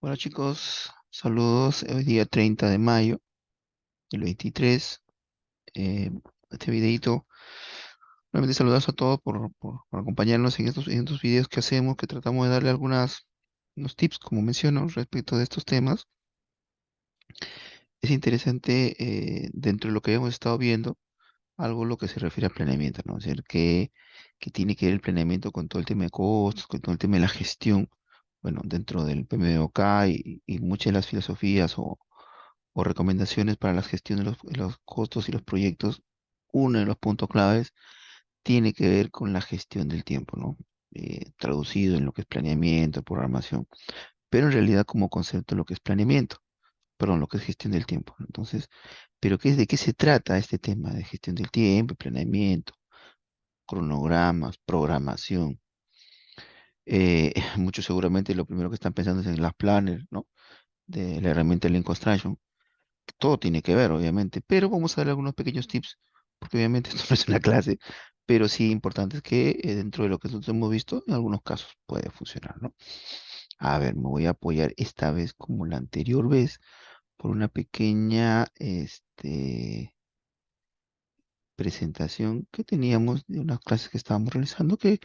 Hola chicos, saludos. Hoy día 30 de mayo del 23. eh, este videito, realmente saludos a todos por acompañarnos en estos videos que hacemos, que tratamos de darle unos tips, como menciono, respecto de estos temas. Es interesante, dentro de lo que hemos estado viendo, algo lo que se refiere a planeamiento, ¿no? Es decir, que tiene que ver el planeamiento con todo el tema de costos, con todo el tema de la gestión, bueno, dentro del PMBOK y muchas de las filosofías o recomendaciones para la gestión de los costos y los proyectos. Uno de los puntos claves tiene que ver con la gestión del tiempo, ¿no? Traducido en lo que es planeamiento, programación, pero en realidad como concepto lo que es planeamiento, perdón, lo que es gestión del tiempo. Entonces, ¿pero de qué se trata este tema de gestión del tiempo, planeamiento, cronogramas, programación? Muchos seguramente lo primero que están pensando es en las planners, ¿no? De la herramienta Lean Construction. Todo tiene que ver, obviamente, pero vamos a dar algunos pequeños tips, porque obviamente esto no es una clase, pero sí importante que dentro de lo que nosotros hemos visto, en algunos casos puede funcionar, ¿no? A ver, me voy a apoyar esta vez como la anterior vez por una pequeña presentación que teníamos de unas clases que estábamos realizando que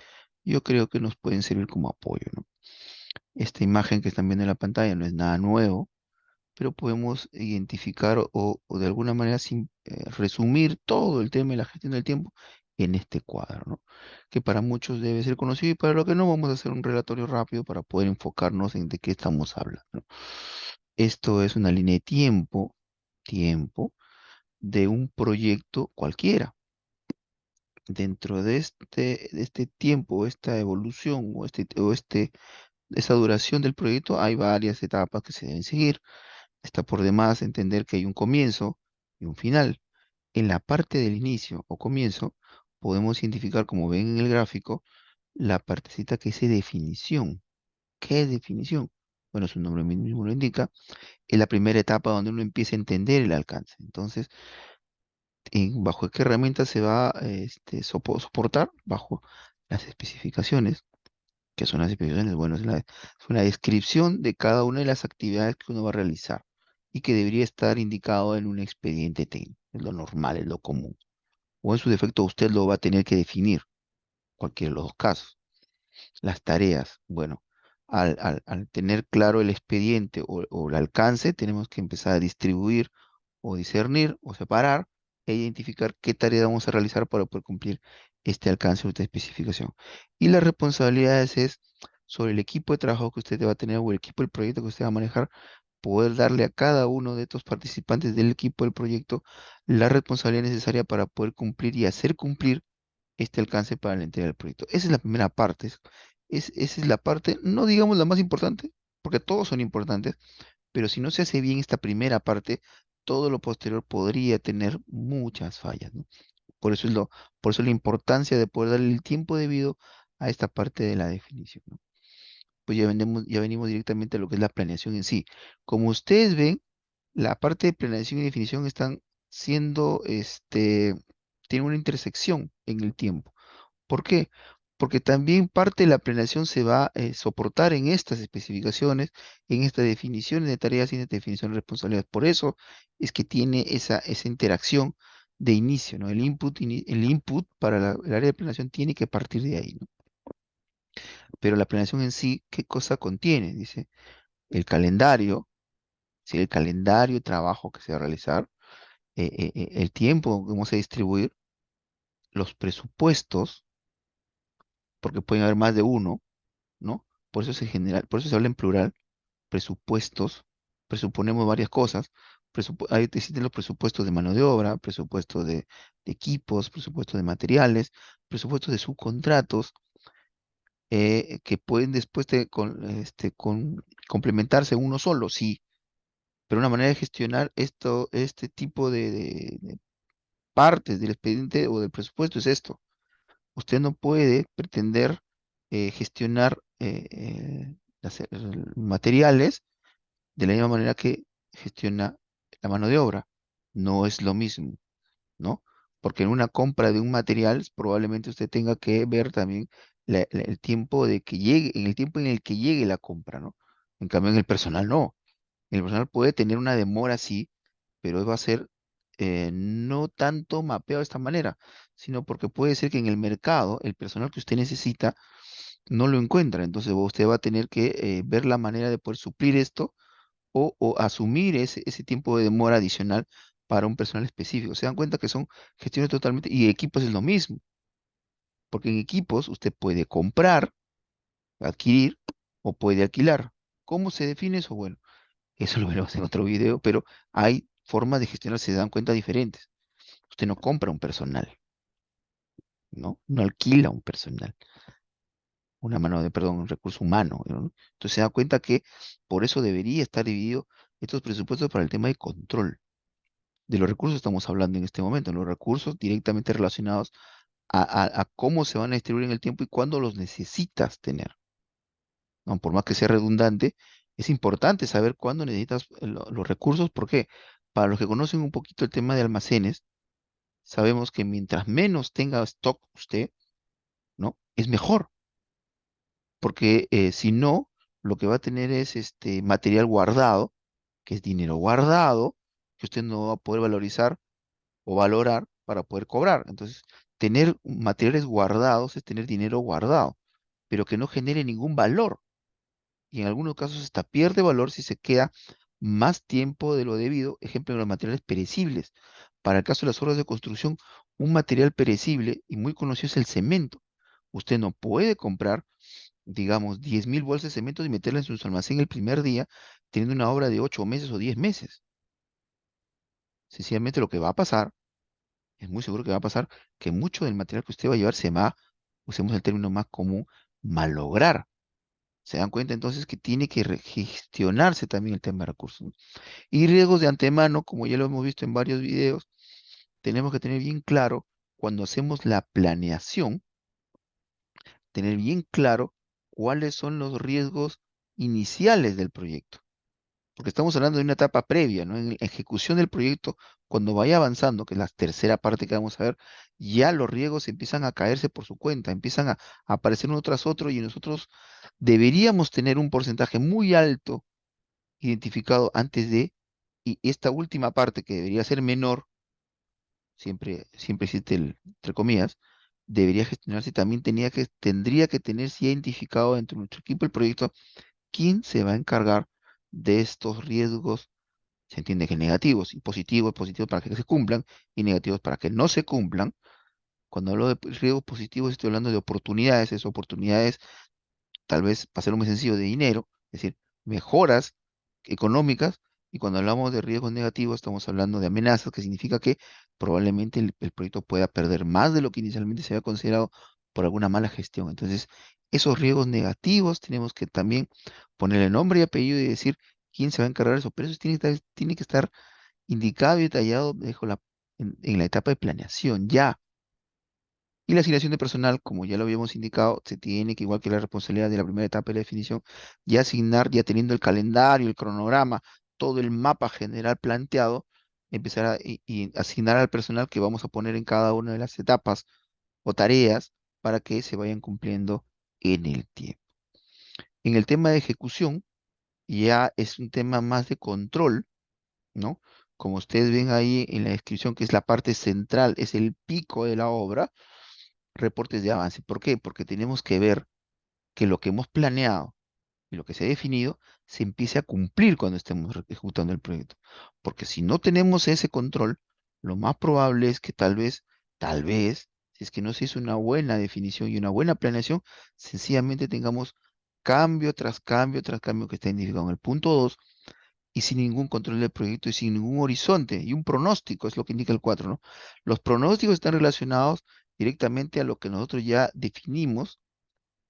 yo creo que nos pueden servir como apoyo, ¿no? Esta imagen que están viendo en la pantalla no es nada nuevo, pero podemos identificar o de alguna manera resumir todo el tema de la gestión del tiempo en este cuadro, ¿no? Que para muchos debe ser conocido y para lo que no vamos a hacer un relatorio rápido para poder enfocarnos en de qué estamos hablando, ¿no? Esto es una línea de tiempo de un proyecto cualquiera. Dentro de este tiempo, esta evolución esta duración del proyecto, hay varias etapas que se deben seguir. Está por demás entender que hay un comienzo y un final. En la parte del inicio o comienzo, podemos identificar, como ven en el gráfico, la partecita que dice definición. ¿Qué es definición? Bueno, su nombre mismo lo indica. Es la primera etapa donde uno empieza a entender el alcance. Entonces, ¿bajo qué herramienta se va a soportar? Bajo las especificaciones. ¿Qué son las especificaciones? Bueno, es una descripción de cada una de las actividades que uno va a realizar y que debería estar indicado en un expediente técnico. Es lo normal, es lo común. O en su defecto usted lo va a tener que definir, cualquiera de los dos casos. Las tareas, bueno, al tener claro el expediente o el alcance, tenemos que empezar a distribuir o discernir o separar e identificar qué tarea vamos a realizar para poder cumplir este alcance o esta especificación. Y las responsabilidades es sobre el equipo de trabajo que usted va a tener o el equipo del proyecto que usted va a manejar, poder darle a cada uno de estos participantes del equipo del proyecto la responsabilidad necesaria para poder cumplir y hacer cumplir este alcance para la entrega del proyecto. Esa es la primera parte. Esa es la parte, no digamos la más importante, porque todos son importantes, pero si no se hace bien esta primera parte, todo lo posterior podría tener muchas fallas, ¿no? Por eso por eso la importancia de poder darle el tiempo debido a esta parte de la definición, ¿no? Pues ya venimos directamente a lo que es la planeación en sí. Como ustedes ven, la parte de planeación y definición están siendo, tienen una intersección en el tiempo. ¿Por qué? Porque también parte de la planeación se va a soportar en estas especificaciones, en estas definiciones de tareas y en esta definición de responsabilidades. Por eso es que tiene esa interacción de inicio, ¿no? El input para el área de planeación tiene que partir de ahí, ¿no? Pero la planeación en sí, ¿qué cosa contiene? Dice, el calendario, ¿sí? El calendario de trabajo que se va a realizar, el tiempo que vamos a distribuir, los presupuestos, porque pueden haber más de uno, ¿no? Por eso se habla en plural, presupuestos, presuponemos varias cosas. Ahí existen los presupuestos de mano de obra, presupuestos de equipos, presupuestos de materiales, presupuestos de subcontratos, que pueden después complementarse uno solo, sí, pero una manera de gestionar este tipo de partes del expediente o del presupuesto es esto. Usted no puede pretender gestionar materiales de la misma manera que gestiona la mano de obra. No es lo mismo, ¿no? Porque en una compra de un material probablemente usted tenga que ver también el tiempo de que llegue, en el tiempo en el que llegue la compra, ¿no? En cambio, en el personal no. El personal puede tener una demora, sí, pero va a ser no tanto mapeado de esta manera, sino porque puede ser que en el mercado el personal que usted necesita no lo encuentra. Entonces usted va a tener que ver la manera de poder suplir esto o asumir ese tiempo de demora adicional para un personal específico. Se dan cuenta que son gestiones totalmente, y equipos es lo mismo, porque en equipos usted puede comprar, adquirir o puede alquilar. ¿Cómo se define eso? Bueno, eso lo veremos en otro video, pero hay formas de gestionar, se dan cuenta diferentes. Usted no compra un personal, ¿no? No alquila un personal, una mano de, perdón, un recurso humano, ¿no? Entonces se da cuenta que por eso debería estar dividido estos presupuestos para el tema de control. De los recursos estamos hablando en este momento, los recursos directamente relacionados a cómo se van a distribuir en el tiempo y cuándo los necesitas tener, ¿no? Por más que sea redundante, es importante saber cuándo necesitas los recursos. ¿Por qué? Para los que conocen un poquito el tema de almacenes, sabemos que mientras menos tenga stock usted, ¿no? Es mejor, porque si no, lo que va a tener es este material guardado, que es dinero guardado, que usted no va a poder valorizar o valorar para poder cobrar. Entonces, tener materiales guardados es tener dinero guardado, pero que no genere ningún valor. Y en algunos casos hasta pierde valor si se queda más tiempo de lo debido. Ejemplo, en los materiales perecibles. Para el caso de las obras de construcción, un material perecible y muy conocido es el cemento. Usted no puede comprar, digamos, 10.000 bolsas de cemento y meterlas en su almacén el primer día, teniendo una obra de 8 meses o 10 meses. Sencillamente lo que va a pasar, es muy seguro que va a pasar, que mucho del material que usted va a llevar se va, usemos el término más común, malograr. Se dan cuenta entonces que tiene que gestionarse también el tema de recursos. Y riesgos de antemano, como ya lo hemos visto en varios videos, tenemos que tener bien claro cuando hacemos la planeación, tener bien claro cuáles son los riesgos iniciales del proyecto. Porque estamos hablando de una etapa previa, ¿no? En la ejecución del proyecto, cuando vaya avanzando, que es la tercera parte que vamos a ver, ya los riesgos empiezan a caerse por su cuenta, empiezan a aparecer uno tras otro y nosotros deberíamos tener un porcentaje muy alto identificado antes de, y esta última parte que debería ser menor, siempre existe el, entre comillas, debería gestionarse, también tendría que tenerse identificado dentro de nuestro equipo el proyecto quién se va a encargar de estos riesgos. Se entiende que negativos y positivos para que se cumplan y negativos para que no se cumplan. Cuando hablo de riesgos positivos estoy hablando de oportunidades, esas oportunidades tal vez, para hacerlo muy sencillo, de dinero, es decir, mejoras económicas, y cuando hablamos de riesgos negativos estamos hablando de amenazas, que significa que probablemente el proyecto pueda perder más de lo que inicialmente se había considerado por alguna mala gestión. Entonces, esos riesgos negativos tenemos que también ponerle nombre y apellido y decir quién se va a encargar de eso, pero eso tiene que estar indicado y detallado en la etapa de planeación, ya. Y la asignación de personal, como ya lo habíamos indicado, se tiene que, igual que la responsabilidad de la primera etapa de la definición, ya asignar, ya teniendo el calendario, el cronograma, todo el mapa general planteado, empezar y asignar al personal que vamos a poner en cada una de las etapas o tareas para que se vayan cumpliendo en el tiempo. En el tema de ejecución, ya es un tema más de control, ¿no? Como ustedes ven ahí en la descripción, que es la parte central, es el pico de la obra, reportes de avance. ¿Por qué? Porque tenemos que ver que lo que hemos planeado y lo que se ha definido se empiece a cumplir cuando estemos ejecutando el proyecto. Porque si no tenemos ese control, lo más probable es que tal vez, si es que no se hizo una buena definición y una buena planeación, sencillamente tengamos cambio tras cambio tras cambio que está identificado en el punto 2 y sin ningún control del proyecto y sin ningún horizonte y un pronóstico, es lo que indica el 4, ¿no? Los pronósticos están relacionados directamente a lo que nosotros ya definimos,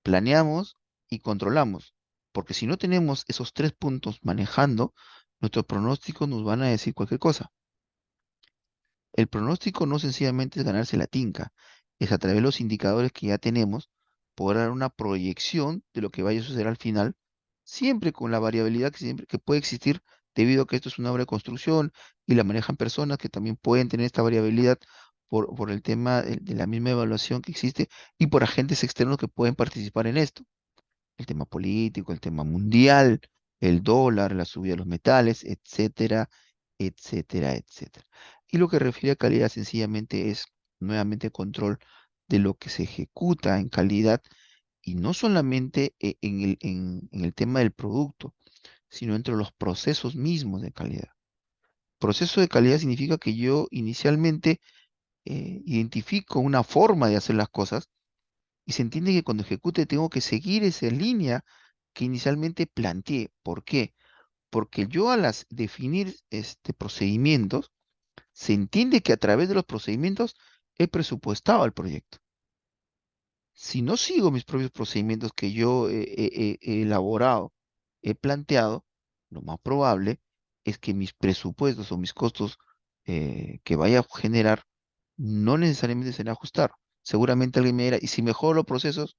planeamos y controlamos. Porque si no tenemos esos tres puntos manejando, nuestros pronósticos nos van a decir cualquier cosa. El pronóstico no sencillamente es ganarse la tinca, es a través de los indicadores que ya tenemos, poder dar una proyección de lo que vaya a suceder al final, siempre con la variabilidad que puede existir debido a que esto es una obra de construcción y la manejan personas que también pueden tener esta variabilidad por el tema de la misma evaluación que existe y por agentes externos que pueden participar en esto. El tema político, el tema mundial, el dólar, la subida de los metales, etcétera, etcétera, etcétera. Y lo que refiere a calidad sencillamente es nuevamente control de lo que se ejecuta en calidad y no solamente en el tema del producto, sino entre los procesos mismos de calidad. Proceso de calidad significa que yo inicialmente identifico una forma de hacer las cosas y se entiende que cuando ejecute tengo que seguir esa línea que inicialmente planteé. ¿Por qué? Porque yo al definir procedimientos, se entiende que a través de los procedimientos he presupuestado el proyecto. Si no sigo mis propios procedimientos que yo he elaborado, he planteado, lo más probable es que mis presupuestos o mis costos que vaya a generar no necesariamente se van a ajustar. Seguramente alguien me dirá, y si mejoro los procesos,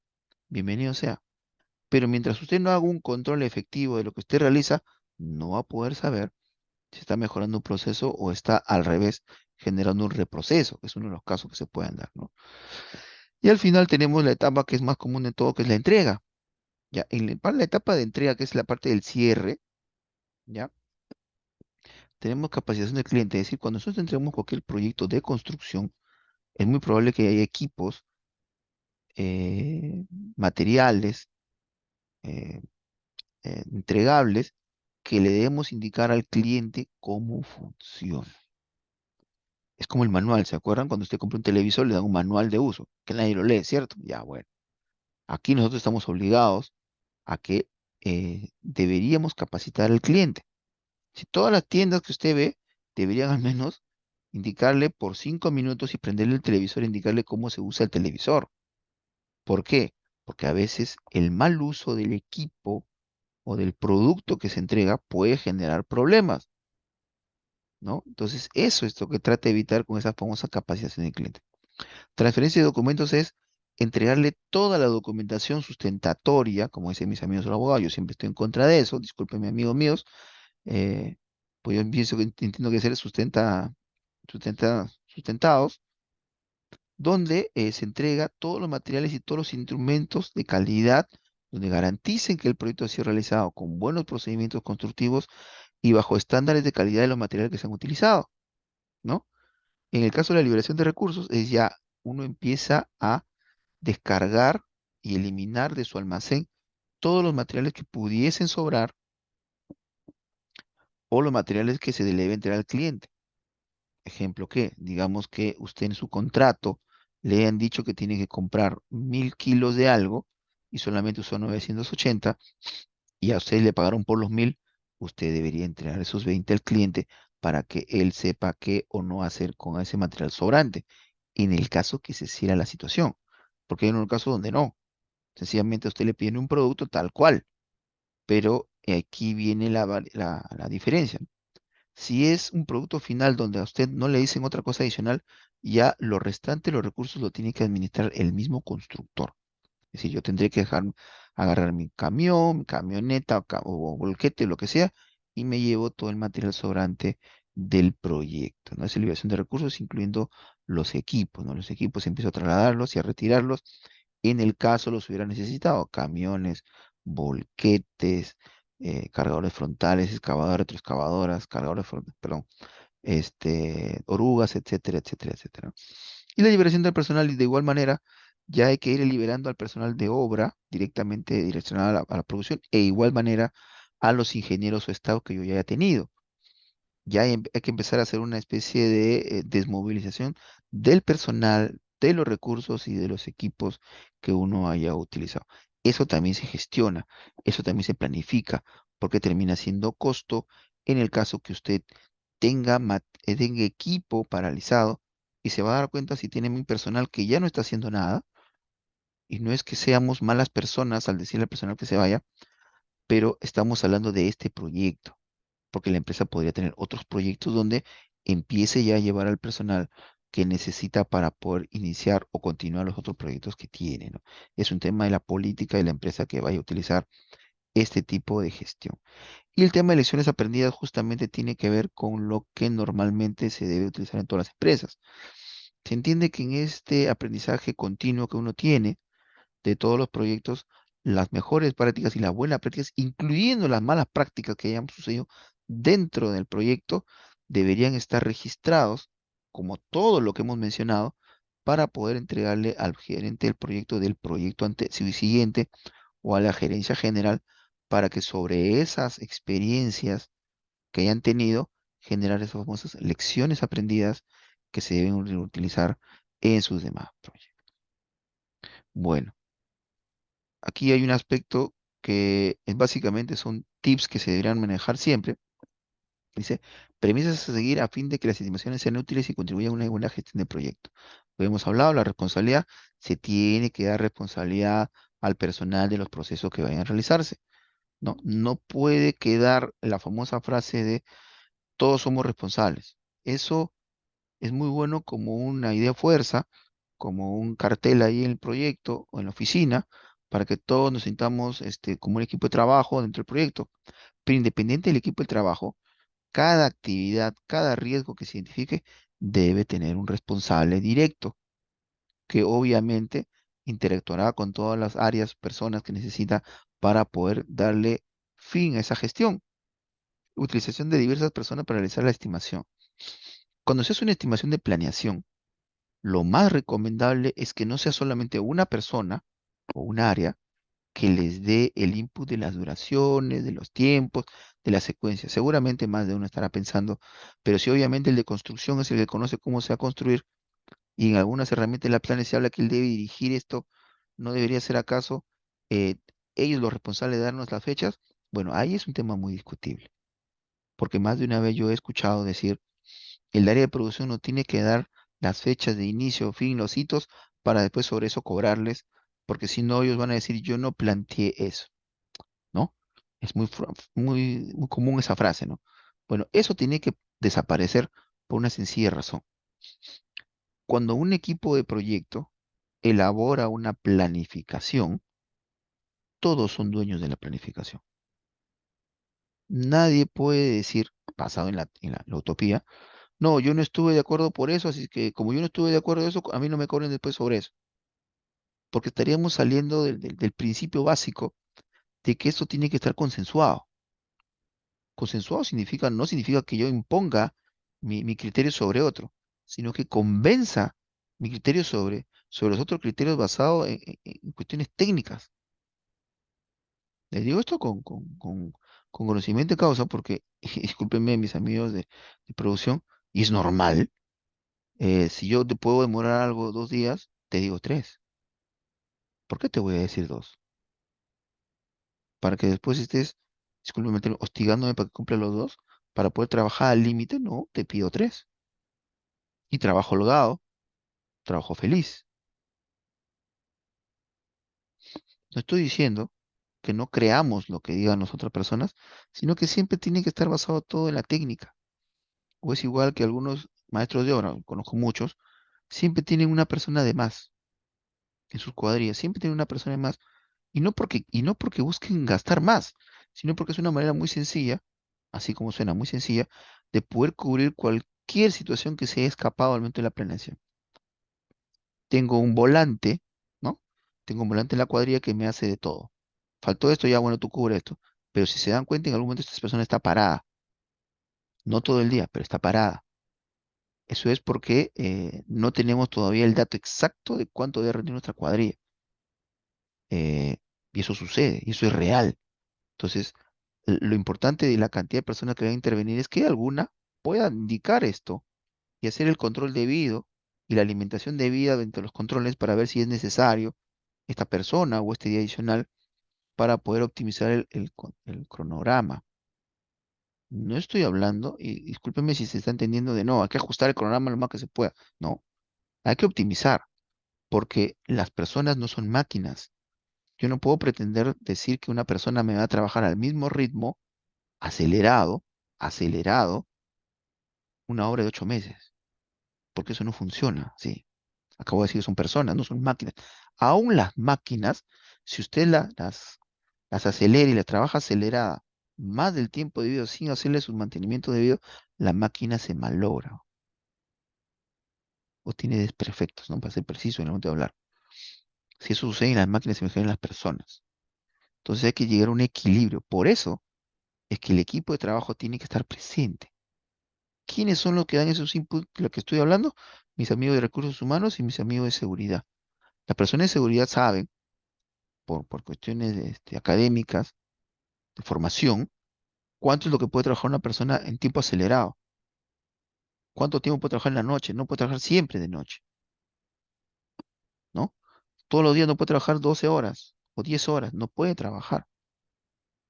bienvenido sea. Pero mientras usted no haga un control efectivo de lo que usted realiza, no va a poder saber si está mejorando un proceso o está al revés, generando un reproceso, que es uno de los casos que se pueden dar, ¿no? Y al final tenemos la etapa que es más común de todo, que es la entrega. Ya, para la etapa de entrega, que es la parte del cierre, ya, tenemos capacitación del cliente. Es decir, cuando nosotros entregamos cualquier proyecto de construcción, es muy probable que haya equipos, eh, materiales, eh, entregables, que le debemos indicar al cliente cómo funciona. Es como el manual, ¿se acuerdan? Cuando usted compra un televisor, le dan un manual de uso, que nadie lo lee, ¿cierto? Ya, bueno. Aquí nosotros estamos obligados a que deberíamos capacitar al cliente. Si todas las tiendas que usted ve deberían al menos indicarle por 5 minutos y prenderle el televisor, indicarle cómo se usa el televisor. ¿Por qué? Porque a veces el mal uso del equipo o del producto que se entrega puede generar problemas, ¿no? Entonces, eso es lo que trata de evitar con esa famosa capacitación del cliente. Transferencia de documentos es entregarle toda la documentación sustentatoria, como dicen mis amigos los abogados, yo siempre estoy en contra de eso, discúlpenme amigos míos, eh, pues yo pienso que entiendo que ser sustentados, donde se entrega todos los materiales y todos los instrumentos de calidad, donde garanticen que el proyecto ha sido realizado con buenos procedimientos constructivos y bajo estándares de calidad de los materiales que se han utilizado, ¿no? En el caso de la liberación de recursos, es ya uno empieza a descargar y eliminar de su almacén todos los materiales que pudiesen sobrar o los materiales que se le debe entregar al cliente. Ejemplo que, digamos que usted en su contrato le han dicho que tiene que comprar 1000 kilos de algo y solamente usó 980 y a usted le pagaron por los 1000, usted debería entregar esos 20 al cliente para que él sepa qué o no hacer con ese material sobrante, en el caso que se cierre la situación. Porque hay unos casos donde no. Sencillamente a usted le piden un producto tal cual, pero aquí viene la diferencia. Si es un producto final donde a usted no le dicen otra cosa adicional, ya lo restante, los recursos lo tiene que administrar el mismo constructor. Es decir, yo tendré que agarrar mi camión, mi camioneta o volquete, lo que sea, y me llevo todo el material sobrante del proyecto, ¿no? Esa liberación de recursos, incluyendo los equipos, ¿no? Los equipos empiezo a trasladarlos y a retirarlos en el caso los hubiera necesitado, camiones, volquetes, cargadores frontales, excavadoras, retroexcavadoras, cargadores frontales, perdón, orugas, etcétera, etcétera, etcétera. Y la liberación del personal, y de igual manera, ya hay que ir liberando al personal de obra directamente direccionado a la producción, e igual manera a los ingenieros o staff que yo ya haya tenido. Ya hay que empezar a hacer una especie de desmovilización del personal, de los recursos y de los equipos que uno haya utilizado. Eso también se gestiona, eso también se planifica, porque termina siendo costo en el caso que usted tenga equipo paralizado y se va a dar cuenta si tiene un personal que ya no está haciendo nada, y no es que seamos malas personas al decirle al personal que se vaya, pero estamos hablando de este proyecto porque la empresa podría tener otros proyectos donde empiece ya a llevar al personal que necesita para poder iniciar o continuar los otros proyectos que tiene, ¿no? Es un tema de la política de la empresa que vaya a utilizar este tipo de gestión. Y el tema de lecciones aprendidas justamente tiene que ver con lo que normalmente se debe utilizar en todas las empresas. Se entiende que en este aprendizaje continuo que uno tiene de todos los proyectos, las mejores prácticas y las buenas prácticas, incluyendo las malas prácticas que hayan sucedido dentro del proyecto, deberían estar registrados, como todo lo que hemos mencionado, para poder entregarle al gerente del proyecto siguiente o a la gerencia general para que sobre esas experiencias que hayan tenido, generar esas famosas lecciones aprendidas que se deben utilizar en sus demás proyectos. Bueno, aquí hay un aspecto que básicamente son tips que se deberían manejar siempre. Dice, premisas a seguir a fin de que las estimaciones sean útiles y contribuyan a una buena gestión de proyecto. Lo hemos hablado, la responsabilidad, se tiene que dar responsabilidad al personal de los procesos que vayan a realizarse. No, no puede quedar la famosa frase de todos somos responsables. Eso es muy bueno como una idea fuerza, como un cartel ahí en el proyecto o en la oficina, para que todos nos sintamos como un equipo de trabajo dentro del proyecto. Pero independiente del equipo de trabajo, cada actividad, cada riesgo que se identifique debe tener un responsable directo, que obviamente interactuará con todas las áreas, personas que necesita para poder darle fin a esa gestión. Utilización de diversas personas para realizar la estimación. Cuando se hace una estimación de planeación, lo más recomendable es que no sea solamente una persona o un área que les dé el input de las duraciones, de los tiempos, de la secuencia. Seguramente más de uno estará pensando, pero si obviamente el de construcción es el que conoce cómo se va a construir y en algunas herramientas de la planes se habla que él debe dirigir esto, ¿no debería ser acaso eh, ellos los responsables de darnos las fechas? Bueno, ahí es un tema muy discutible, porque más de una vez yo he escuchado decir el área de producción no tiene que dar las fechas de inicio, fin, los hitos, para después sobre eso cobrarles, porque si no ellos van a decir, yo no planteé eso, ¿no? Es muy común esa frase, ¿no? Bueno, eso tiene que desaparecer por una sencilla razón. Cuando un equipo de proyecto elabora una planificación, todos son dueños de la planificación. Nadie puede decir, basado en la utopía, no, yo no estuve de acuerdo por eso, así que como yo no estuve de acuerdo en eso, a mí no me cobren después sobre eso, porque estaríamos saliendo del principio básico de que esto tiene que estar consensuado. Consensuado significa, no significa que yo imponga mi criterio sobre otro, sino que convenza mi criterio sobre los otros criterios basados en cuestiones técnicas. Les digo esto con conocimiento de causa porque, discúlpenme mis amigos de producción, y es normal. Si yo te puedo demorar algo 2 días, te digo 3. ¿Por qué te voy a decir 2? Para que después estés, discúlpeme, hostigándome para que cumpla los 2, para poder trabajar al límite, no, te pido 3. Y trabajo holgado, trabajo feliz. No estoy diciendo que no creamos lo que digan las otras personas, sino que siempre tiene que estar basado todo en la técnica. O es igual que algunos maestros de obra, conozco muchos, siempre tienen una persona de más en sus cuadrillas, siempre tienen una persona de más. Y no porque busquen gastar más, sino porque es una manera muy sencilla, así como suena muy sencilla, de poder cubrir cualquier situación que se haya escapado al momento de la planeación. Tengo un volante, ¿no? Tengo un volante en la cuadrilla que me hace de todo. Faltó esto, ya bueno, tú cubre esto. Pero si se dan cuenta, en algún momento esta persona está parada. No todo el día, pero está parada. Eso es porque no tenemos todavía el dato exacto de cuánto debe rendir nuestra cuadrilla. Y eso sucede, y eso es real. Entonces, lo importante de la cantidad de personas que van a intervenir es que alguna pueda indicar esto y hacer el control debido y la alimentación debida dentro de los controles para ver si es necesario esta persona o este día adicional para poder optimizar el cronograma. No estoy hablando, y discúlpeme si se está entendiendo de no, hay que ajustar el cronograma lo más que se pueda. No, hay que optimizar, porque las personas no son máquinas. Yo no puedo pretender decir que una persona me va a trabajar al mismo ritmo, acelerado, acelerado, una obra de 8 meses, porque eso no funciona, sí. Acabo de decir que son personas, no son máquinas. Aún las máquinas, si usted las acelera y las trabaja acelerada más del tiempo debido sin hacerle su mantenimiento debido, la máquina se malogra o tiene desperfectos, ¿no? Para ser preciso en el momento de hablar. Si eso sucede en las máquinas, se imaginan en las personas. Entonces hay que llegar a un equilibrio. Por eso es que el equipo de trabajo tiene que estar presente. ¿Quiénes son los que dan esos inputs de los que estoy hablando? Mis amigos de recursos humanos y mis amigos de seguridad. Las personas de seguridad saben, por cuestiones académicas, de formación, cuánto es lo que puede trabajar una persona en tiempo acelerado. ¿Cuánto tiempo puede trabajar en la noche? No puede trabajar siempre de noche, ¿no? Todos los días no puede trabajar 12 horas o 10 horas. No puede trabajar.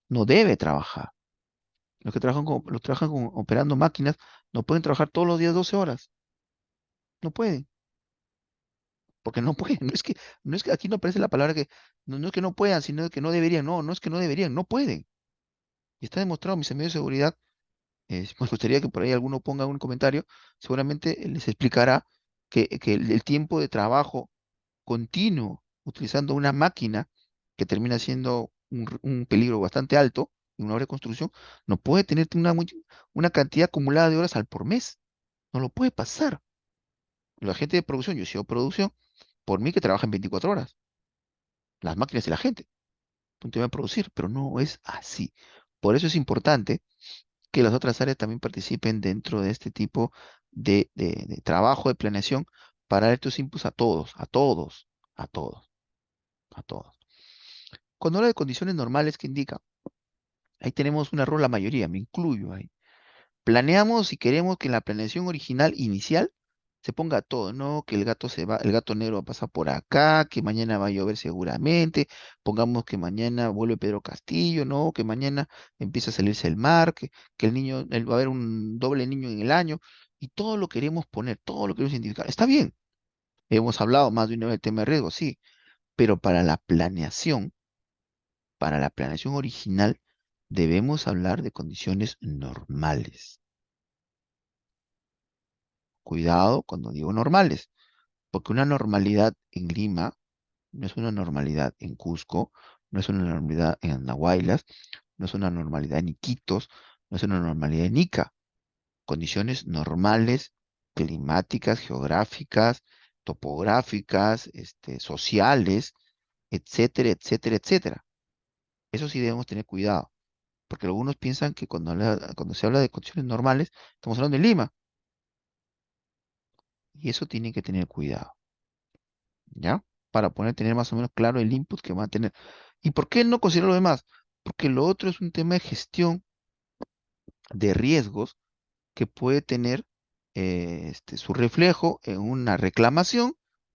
No debe trabajar. Los que trabajan operando máquinas no pueden trabajar todos los días 12 horas. No pueden. Porque no pueden. No es que aquí no aparece la palabra que, no es que no puedan, sino que no deberían. No, no es que no deberían, no pueden. Y está demostrado, mis amigos de seguridad. Me gustaría que por ahí alguno ponga un comentario. Seguramente les explicará que el tiempo de trabajo continuo utilizando una máquina que termina siendo un peligro bastante alto en una obra de construcción, no puede tener una cantidad acumulada de horas al por mes. No lo puede pasar. La gente de producción, yo he sido producción, por mí que trabajan 24 horas, las máquinas y la gente, punto de producir, pero no es así. Por eso es importante que las otras áreas también participen dentro de este tipo de trabajo de planeación para dar estos inputs a todos, a todos, a todos, a todos. Cuando habla de condiciones normales, ¿qué indica? Ahí tenemos un error la mayoría, me incluyo ahí. Planeamos y queremos que en la planeación original inicial se ponga todo, ¿no? Que el gato se va, el gato negro va a pasar por acá, que mañana va a llover seguramente, pongamos que mañana vuelve Pedro Castillo, ¿no? Que mañana empieza a salirse el mar, que el niño, va a haber un doble niño en el año, y todo lo queremos poner, todo lo queremos identificar. Está bien, hemos hablado más de una vez del tema de riesgo, sí, pero para la planeación original, debemos hablar de condiciones normales. Cuidado cuando digo normales, porque una normalidad en Lima no es una normalidad en Cusco, no es una normalidad en Andahuaylas, no es una normalidad en Iquitos, no es una normalidad en Ica. Condiciones normales, climáticas, geográficas, topográficas, sociales, etcétera, etcétera, etcétera. Eso sí debemos tener cuidado, porque algunos piensan que cuando se habla de condiciones normales, estamos hablando de Lima, y eso tienen que tener cuidado. ¿Ya? Para poder tener más o menos claro el input que va a tener. ¿Y por qué no considero lo demás? Porque lo otro es un tema de gestión de riesgos que puede tener su reflejo en una reclamación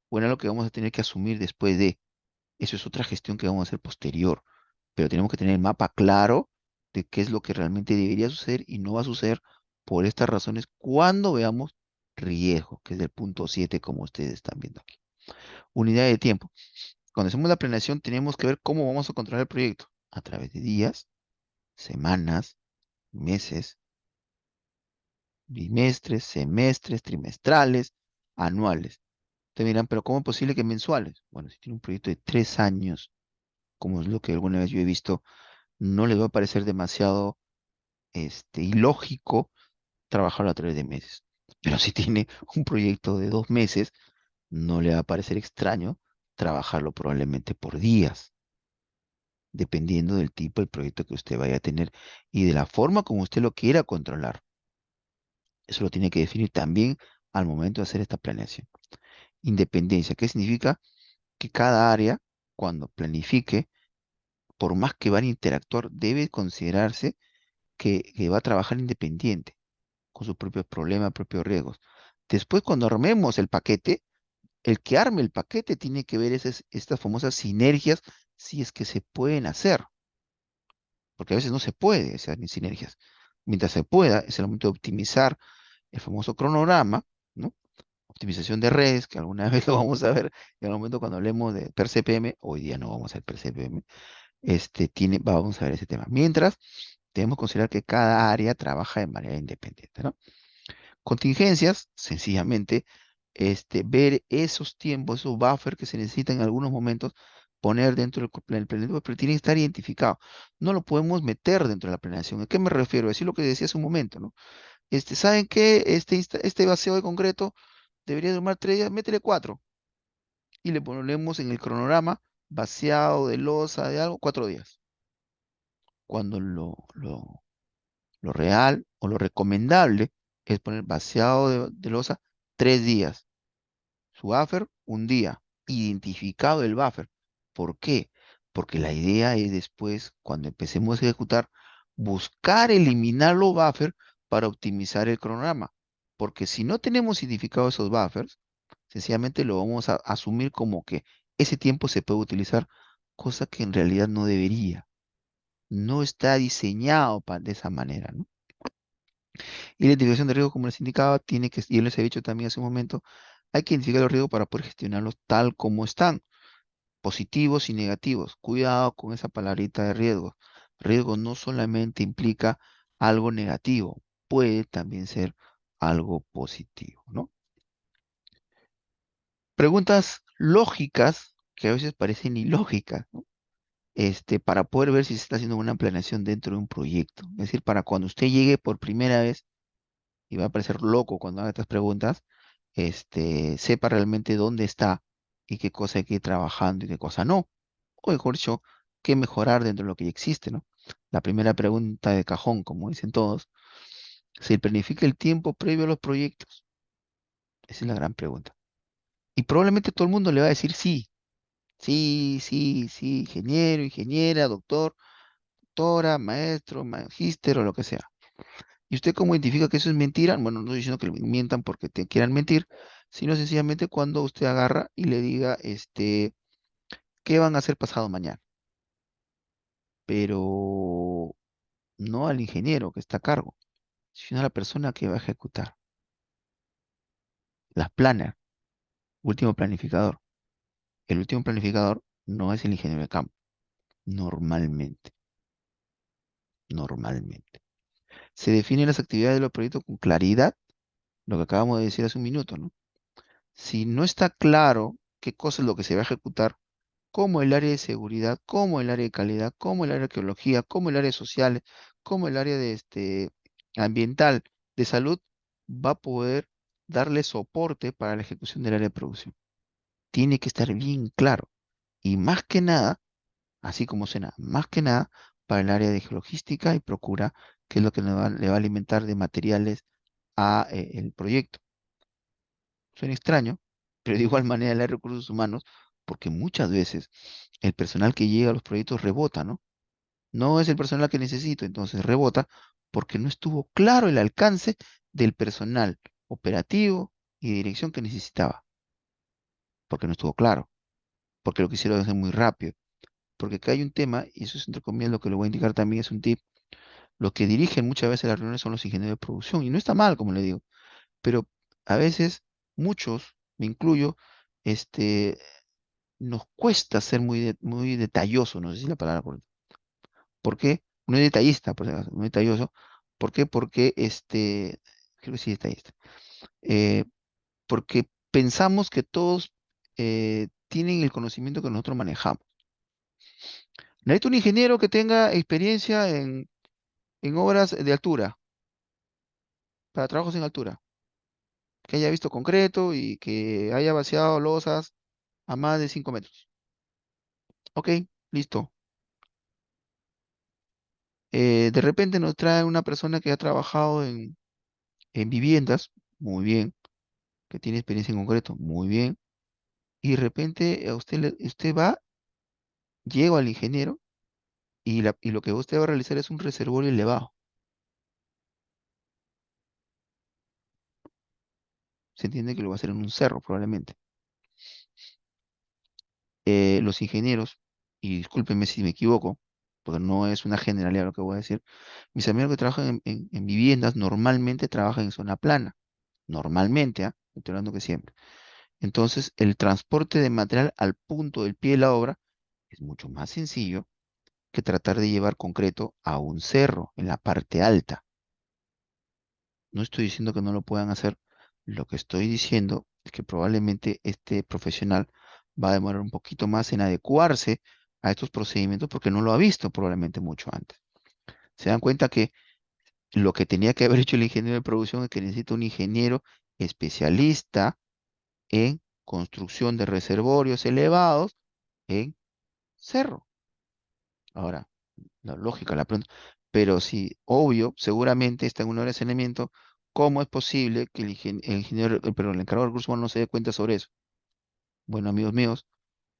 o en algo que vamos a tener que asumir después de. Eso es otra gestión que vamos a hacer posterior. Pero tenemos que tener el mapa claro de qué es lo que realmente debería suceder y no va a suceder por estas razones cuando veamos riesgo, que es el punto 7 como ustedes están viendo aquí. Unidad de tiempo. Cuando hacemos la planeación tenemos que ver cómo vamos a controlar el proyecto. A través de días, semanas, meses, bimestres, semestres, trimestrales, anuales. Te dirán, pero ¿cómo es posible que mensuales? Bueno, si tiene un proyecto de 3 años, como es lo que alguna vez yo he visto, no les va a parecer demasiado ilógico trabajarlo a través de meses. Pero si tiene un proyecto de 2 meses, no le va a parecer extraño trabajarlo probablemente por días, dependiendo del tipo de proyecto que usted vaya a tener y de la forma como usted lo quiera controlar. Eso lo tiene que definir también al momento de hacer esta planeación. Independencia, ¿qué significa? Que cada área, cuando planifique, por más que van a interactuar, debe considerarse que va a trabajar independiente, con sus propios problemas, propios riesgos. Después, cuando armemos el paquete, el que arme el paquete tiene que ver estas famosas sinergias, si es que se pueden hacer, porque a veces no se puede hacer ni sinergias. Mientras se pueda, es el momento de optimizar el famoso cronograma, ¿no? Optimización de redes, que alguna vez lo vamos a ver en el momento cuando hablemos de PER-CPM, hoy día no vamos a ver PER-CPM, vamos a ver ese tema. Mientras, debemos considerar que cada área trabaja de manera independiente, ¿no? Contingencias, sencillamente, ver esos tiempos, esos buffers que se necesitan en algunos momentos, poner dentro del planeamiento, pero tiene que estar identificado. No lo podemos meter dentro de la planeación. ¿A qué me refiero? Decir lo que decía hace un momento, ¿no? ¿Saben qué? Este vacío de concreto debería tomar 3 días, métele 4. Y le ponemos en el cronograma vaciado de losa, de algo, 4 días. cuando lo real o lo recomendable es poner vaciado de losa 3 días. Su buffer, un día. Identificado el buffer. ¿Por qué? Porque la idea es después, cuando empecemos a ejecutar, buscar eliminar los buffers para optimizar el cronograma. Porque si no tenemos identificados esos buffers, sencillamente lo vamos a asumir como que ese tiempo se puede utilizar, cosa que en realidad no debería. No está diseñado de esa manera, ¿no? Y la identificación de riesgos, como les indicaba, tiene que, y les he dicho también hace un momento, hay que identificar los riesgos para poder gestionarlos tal como están, positivos y negativos. Cuidado con esa palabrita de riesgos. Riesgo no solamente implica algo negativo, puede también ser algo positivo, ¿no? Preguntas lógicas que a veces parecen ilógicas, ¿no? Para poder ver si se está haciendo una planeación dentro de un proyecto. Es decir, para cuando usted llegue por primera vez y va a parecer loco cuando haga estas preguntas, sepa realmente dónde está y qué cosa hay que ir trabajando y qué cosa no. O mejor dicho, qué mejorar dentro de lo que ya existe, ¿no? La primera pregunta de cajón, como dicen todos, ¿se planifica el tiempo previo a los proyectos? Esa es la gran pregunta. Y probablemente todo el mundo le va a decir sí, sí, sí, sí, ingeniero, ingeniera, doctor, doctora, maestro, magíster o lo que sea. ¿Y usted cómo identifica que eso es mentira? Bueno, no estoy diciendo que le mientan porque te quieran mentir, sino sencillamente cuando usted agarra y le diga, ¿qué van a hacer pasado mañana? Pero no al ingeniero que está a cargo, sino a la persona que va a ejecutar. Las planner, último planificador. El último planificador no es el ingeniero de campo, normalmente, normalmente. Se definen las actividades de los proyectos con claridad, lo que acabamos de decir hace un minuto, ¿no? Si no está claro qué cosa es lo que se va a ejecutar, como el área de seguridad, como el área de calidad, como el área de arqueología, como el área de sociales, como el área de ambiental, de salud, va a poder darle soporte para la ejecución del área de producción. Tiene que estar bien claro. Y más que nada, así como suena, más que nada para el área de logística y procura, que es lo que le va a alimentar de materiales a el proyecto. Suena extraño, pero de igual manera el área de recursos humanos, porque muchas veces el personal que llega a los proyectos rebota, ¿no? No es el personal que necesito, entonces rebota porque no estuvo claro el alcance del personal operativo y de dirección que necesitaba, porque no estuvo claro, porque lo quisieron hacer muy rápido, porque acá hay un tema, y eso es entre comillas lo que le voy a indicar también, es un tip, los que dirigen muchas veces las reuniones son los ingenieros de producción, y no está mal, como le digo, pero a veces muchos, me incluyo, este, nos cuesta ser muy detalloso, no sé si la palabra correcta. ¿Por qué? No es detallista, por si acaso, no es detalloso. ¿Por qué? Porque creo que sí detallista. Eh, Porque pensamos que todos tienen el conocimiento que nosotros manejamos. Necesito un ingeniero que tenga experiencia en obras de altura, para trabajos en altura, que haya visto concreto y que haya vaciado losas a más de 5 metros. Ok, listo. De repente nos trae una persona que ha trabajado en viviendas, muy bien, que tiene experiencia en concreto, muy bien, y de repente a usted va, llega al ingeniero y lo que usted va a realizar es un reservorio elevado. Se entiende que lo va a hacer en un cerro probablemente. Los ingenieros, y discúlpenme si me equivoco, porque no es una generalidad lo que voy a decir, mis amigos que trabajan en viviendas normalmente trabajan en zona plana, normalmente, ¿ah? Estoy hablando que siempre. Entonces, el transporte de material al punto del pie de la obra es mucho más sencillo que tratar de llevar concreto a un cerro en la parte alta. No estoy diciendo que no lo puedan hacer. Lo que estoy diciendo es que probablemente este profesional va a demorar un poquito más en adecuarse a estos procedimientos porque no lo ha visto probablemente mucho antes. Se dan cuenta que lo que tenía que haber hecho el ingeniero de producción es que necesita un ingeniero especialista en construcción de reservorios elevados en cerro. Ahora, La lógica, la pregunta. Pero sí, obvio, seguramente está en un de saneamiento. ¿Cómo es posible que el ingeniero, perdón, el encargado de recursos humanos no se dé cuenta sobre eso? Bueno, amigos míos,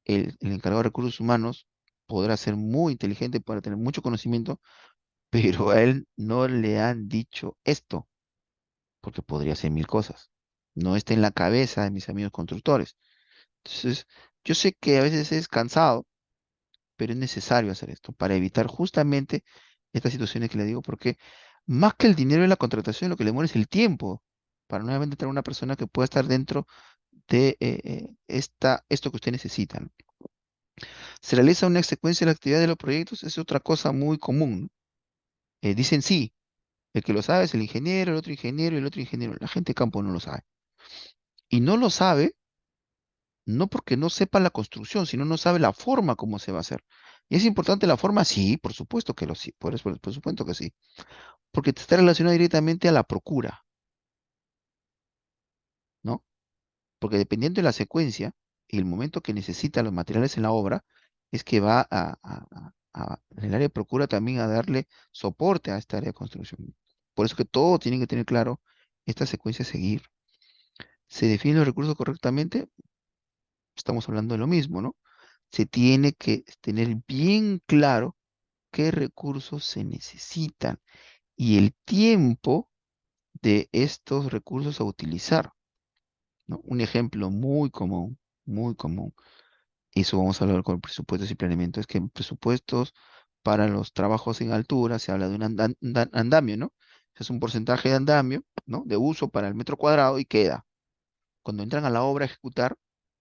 el encargado de recursos humanos podrá ser muy inteligente, para tener mucho conocimiento, pero a él no le han dicho esto, porque podría ser mil cosas. No está en la cabeza de mis amigos constructores. Entonces, yo sé que a veces es cansado, pero es necesario hacer esto para evitar justamente estas situaciones que le digo, porque más que el dinero de la contratación, lo que le muere es el tiempo para nuevamente tener una persona que pueda estar dentro de esto que usted necesita, ¿no? Se realiza una secuencia de la actividad de los proyectos, es otra cosa muy común, ¿no? Dicen sí, el que lo sabe es el ingeniero, el otro ingeniero y el otro ingeniero. La gente de campo no lo sabe. Y no lo sabe no porque no sepa la construcción, sino no sabe la forma como se va a hacer. ¿Y es importante la forma? Sí, por supuesto que lo sí, por supuesto que sí. Porque te está relacionado directamente a la procura, ¿no? Porque dependiendo de la secuencia y el momento que necesita los materiales en la obra, es que va en el área de procura también a darle soporte a esta área de construcción. Por eso que todos tienen que tener claro esta secuencia a seguir. ¿Se definen los recursos correctamente? Estamos hablando de lo mismo, ¿no? Se tiene que tener bien claro qué recursos se necesitan y el tiempo de estos recursos a utilizar, ¿no? Un ejemplo muy común, eso vamos a hablar con presupuestos y planeamiento, es que en presupuestos para los trabajos en altura se habla de un andamio, ¿no? Es un porcentaje de andamio, ¿no? De uso para el metro cuadrado y queda. Cuando entran a la obra a ejecutar,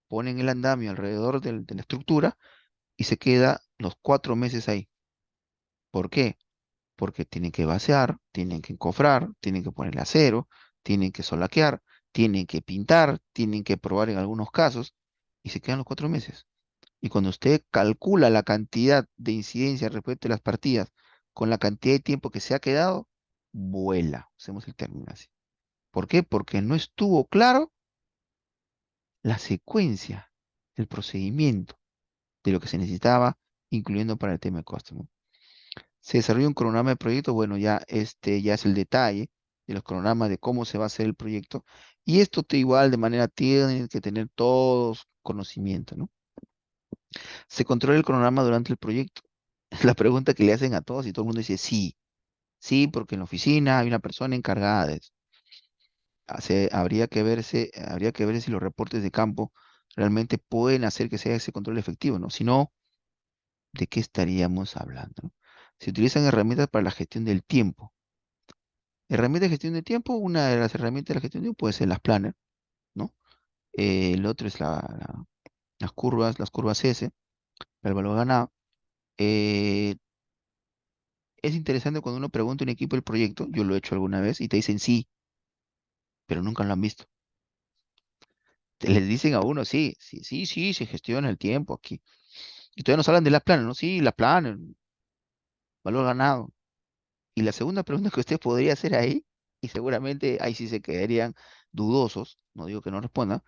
ponen el andamio alrededor de la estructura y se queda los 4 meses ahí. ¿Por qué? Porque tienen que vaciar, tienen que encofrar, tienen que ponerle acero, tienen que solaquear, tienen que pintar, tienen que probar en algunos casos y se quedan los 4 meses. Y cuando usted calcula la cantidad de incidencia respecto de las partidas con la cantidad de tiempo que se ha quedado, vuela. Hacemos el término así. ¿Por qué? Porque no estuvo claro la secuencia, el procedimiento de lo que se necesitaba, incluyendo para el tema de costo, ¿no? Se desarrolla un cronograma de proyecto, bueno, ya este ya es el detalle de los cronogramas de cómo se va a hacer el proyecto. Y esto te igual de manera tienen que tener todos conocimiento, ¿no? Se controla el cronograma durante el proyecto. Es la pregunta que le hacen a todos y todo el mundo dice sí, sí, porque en la oficina hay una persona encargada de eso. Habría que ver si los reportes de campo realmente pueden hacer que sea ese control efectivo, ¿no? Si no, ¿de qué estaríamos hablando, ¿no? Se utilizan herramientas para la gestión del tiempo. Herramienta de gestión de tiempo, una de las herramientas de la gestión de tiempo puede ser las planners, ¿no? El otro es las curvas S, el valor ganado. Eh, es interesante cuando uno pregunta a un equipo del proyecto, yo lo he hecho alguna vez, y te dicen sí, pero nunca lo han visto. Les dicen a uno, sí, sí, sí, sí, se gestiona el tiempo aquí. Y todavía nos hablan de las planas, ¿no? Sí, las planas, valor ganado. Y la segunda pregunta que usted podría hacer ahí, y seguramente ahí sí se quedarían dudosos, no digo que no respondan,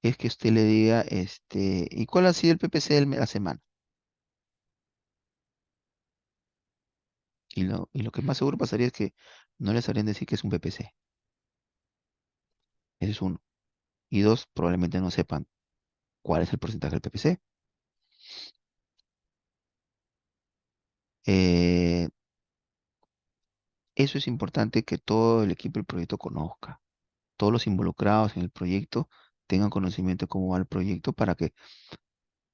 es que usted le diga, ¿y cuál ha sido el PPC de la semana? Y lo que más seguro pasaría es que no les sabrían decir que es un PPC. Ese es uno. Y dos, probablemente no sepan cuál es el porcentaje del PPC. Eh, Eso es importante que todo el equipo del proyecto conozca. Todos los involucrados en el proyecto tengan conocimiento de cómo va el proyecto para que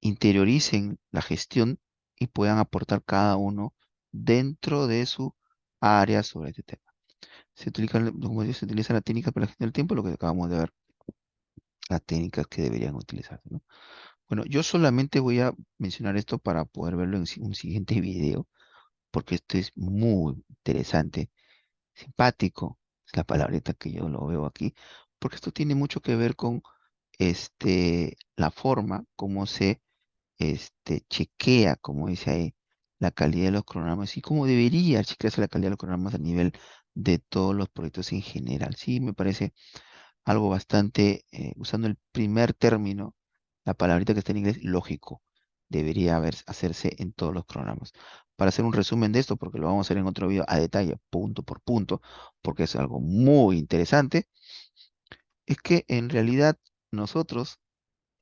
interioricen la gestión y puedan aportar cada uno dentro de su área sobre este tema. Como dice, se utiliza la técnica para la gestión del tiempo, lo que acabamos de ver, las técnicas que deberían utilizarse, ¿no? Bueno, yo solamente voy a mencionar esto para poder verlo en un siguiente video, porque esto es muy interesante, simpático, es la palabrita que yo lo veo aquí, porque esto tiene mucho que ver con la forma como se chequea, como dice ahí, la calidad de los cronogramas y cómo debería chequearse la calidad de los cronogramas a nivel de todos los proyectos en general. Sí, me parece algo bastante, usando el primer término, la palabrita que está en inglés, lógico, debería hacerse en todos los cronogramas. para hacer un resumen de esto, porque lo vamos a hacer en otro video a detalle, punto por punto, porque es algo muy interesante, es que en realidad nosotros,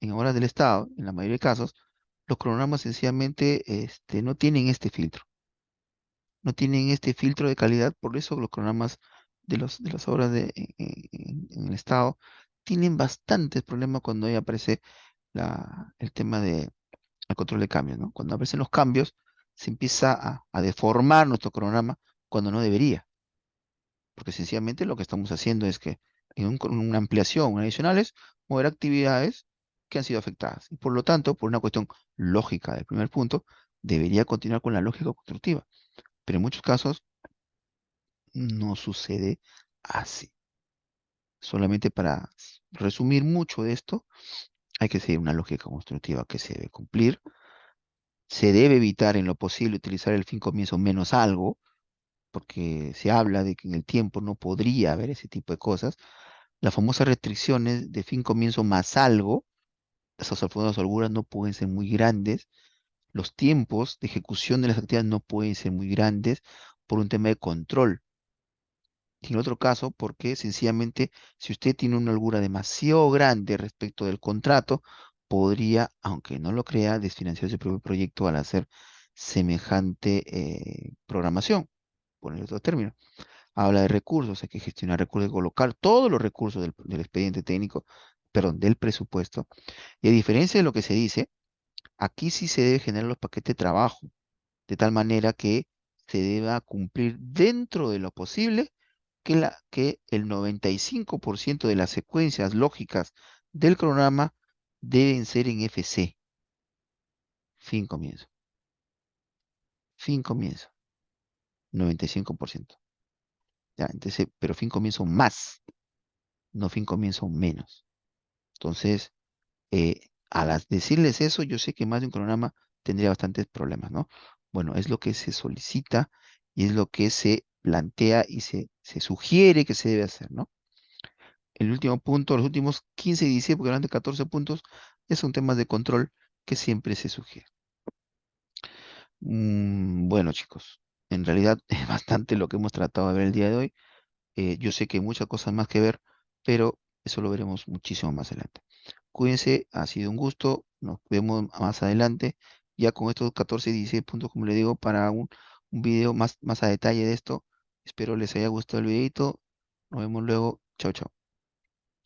en obras del Estado, en la mayoría de casos, los cronogramas sencillamente no tienen este filtro, no tienen este filtro de calidad, por eso los cronogramas de las obras en el Estado tienen bastantes problemas cuando ahí aparece el tema de el control de cambios, ¿no? Cuando aparecen los cambios, se empieza a deformar nuestro cronograma cuando no debería, porque sencillamente lo que estamos haciendo es que con una ampliación, una adicionales, mover actividades que han sido afectadas. Y por lo tanto, por una cuestión lógica del primer punto, debería continuar con la lógica constructiva. Pero en muchos casos no sucede así. Solamente para resumir mucho de esto, hay que seguir una lógica constructiva que se debe cumplir. Se debe evitar en lo posible utilizar el fin comienzo menos algo, porque se habla de que en el tiempo no podría haber ese tipo de cosas. Las famosas restricciones de fin comienzo más algo, esas famosas holguras no pueden ser muy grandes. Los tiempos de ejecución de las actividades no pueden ser muy grandes por un tema de control. Y en otro caso, porque sencillamente si usted tiene una holgura demasiado grande respecto del contrato, podría, aunque no lo crea, desfinanciar su propio proyecto al hacer semejante programación, por otro término. Habla de recursos, hay que gestionar recursos, colocar todos los recursos del expediente técnico, perdón, del presupuesto. Y a diferencia de lo que se dice, aquí sí se debe generar los paquetes de trabajo, de tal manera que se deba cumplir dentro de lo posible que el 95% de las secuencias lógicas del cronograma deben ser en FC, fin comienzo, fin comienzo, 95%. Ya, entonces, pero fin comienzo más, no fin comienzo menos. Entonces, decirles eso, yo sé que más de un cronograma tendría bastantes problemas, ¿no? Bueno, es lo que se solicita y es lo que se plantea y se sugiere que se debe hacer, ¿no? El último punto, los últimos 15 y 16, porque eran de 14 puntos, ya son temas de control que siempre se sugiere. Bueno, chicos, en realidad es bastante lo que hemos tratado de ver el día de hoy. Yo sé que hay muchas cosas más que ver, pero eso lo veremos muchísimo más adelante. Cuídense, ha sido un gusto, nos vemos más adelante, ya con estos 14 y 16 puntos, como le digo, para un video más a detalle de esto. Espero les haya gustado el videito. Nos vemos luego. Chao, chao.